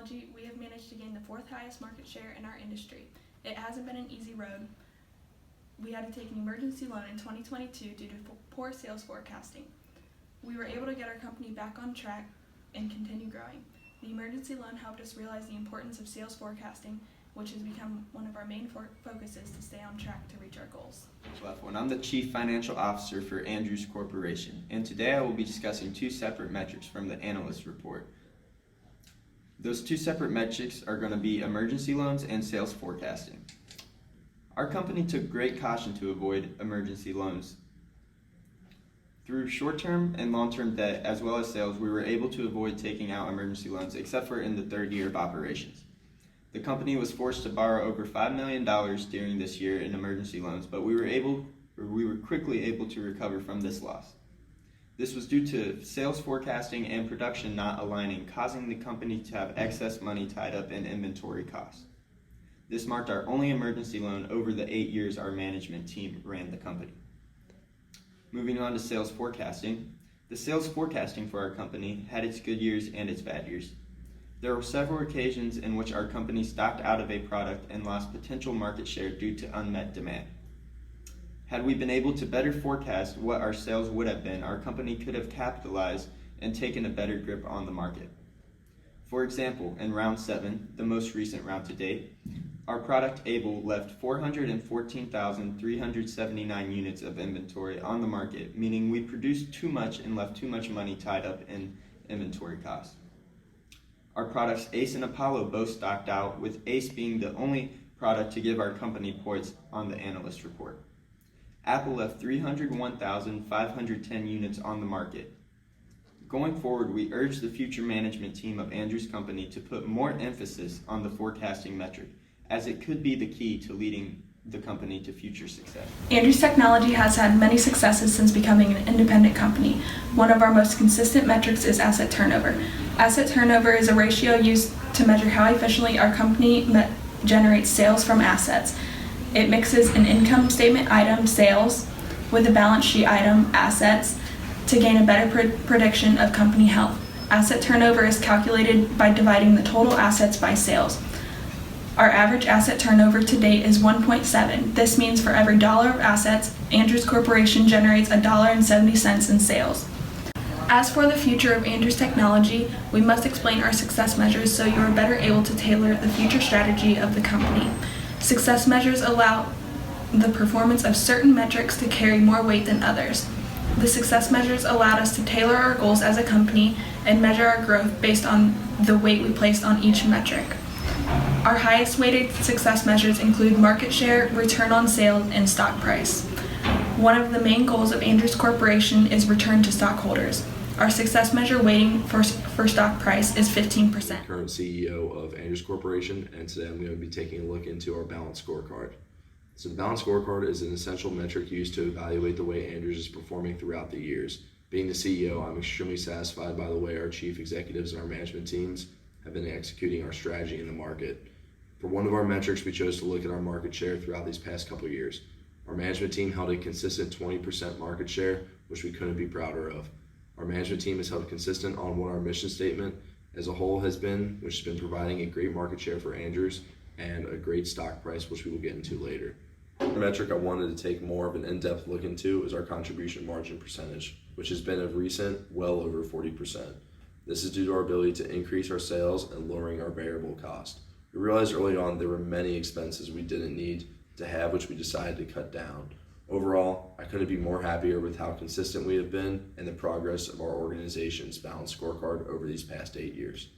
Technology, we have managed to gain the 4th highest market share in our industry. It hasn't been an easy road. We had to take an emergency loan in 2022 due to poor sales forecasting. We were able to get our company back on track and continue growing. The emergency loan helped us realize the importance of sales forecasting, which has become one of our main focuses to stay on track to reach our goals. I'm the Chief Financial Officer for Andrews Corporation, and today I will be discussing 2 separate metrics from the analyst report. Those 2 separate metrics are going to be emergency loans and sales forecasting. Our company took great caution to avoid emergency loans. Through short-term and long-term debt, as well as sales, we were able to avoid taking out emergency loans, except for in the 3rd year of operations. The company was forced to borrow over $5 million during this year in emergency loans, but we were quickly able to recover from this loss. This was due to sales forecasting and production not aligning, causing the company to have excess money tied up in inventory costs. This marked our only emergency loan over the 8 years our management team ran the company. Moving on to sales forecasting. The sales forecasting for our company had its good years and its bad years. There were several occasions in which our company stocked out of a product and lost potential market share due to unmet demand. Had we been able to better forecast what our sales would have been, our company could have capitalized and taken a better grip on the market. For example, in round 7, the most recent round to date, our product Able left 414,379 units of inventory on the market, meaning we produced too much and left too much money tied up in inventory costs. Our products Ace and Apollo both stocked out, with Ace being the only product to give our company points on the analyst report. Apple left 301,510 units on the market. Going forward, we urge the future management team of Andrews Company to put more emphasis on the forecasting metric, as it could be the key to leading the company to future success. Andrews Technology has had many successes since becoming an independent company. One of our most consistent metrics is asset turnover. Asset turnover is a ratio used to measure how efficiently our company generates sales from assets. It mixes an income statement item, sales, with a balance sheet item, assets, to gain a better prediction of company health. Asset turnover is calculated by dividing the total assets by sales. Our average asset turnover to date is 1.7. This means for every dollar of assets, Andrews Corporation generates $1.70 in sales. As for the future of Andrews Technology, we must explain our success measures so you are better able to tailor the future strategy of the company. Success measures allow the performance of certain metrics to carry more weight than others. The success measures allowed us to tailor our goals as a company and measure our growth based on the weight we placed on each metric. Our highest weighted success measures include market share, return on sales, and stock price. One of the main goals of Andrews Corporation is return to stockholders. Our success measure weighting for stock price is 15%. Current CEO of Andrews Corporation, and today I'm going to be taking a look into our balanced scorecard. So the balanced scorecard is an essential metric used to evaluate the way Andrews is performing throughout the years. Being the CEO, I'm extremely satisfied by the way our chief executives and our management teams have been executing our strategy in the market. For one of our metrics, we chose to look at our market share throughout these past couple of years. Our management team held a consistent 20% market share, which we couldn't be prouder of. Our management team has held consistent on what our mission statement as a whole has been, which has been providing a great market share for Andrews and a great stock price, which we will get into later. The metric I wanted to take more of an in-depth look into is our contribution margin percentage, which has been of recent well over 40%. This is due to our ability to increase our sales and lowering our variable cost. We realized early on there were many expenses we didn't need to have, which we decided to cut down. Overall, I couldn't be more happier with how consistent we have been and the progress of our organization's balanced scorecard over these past 8 years.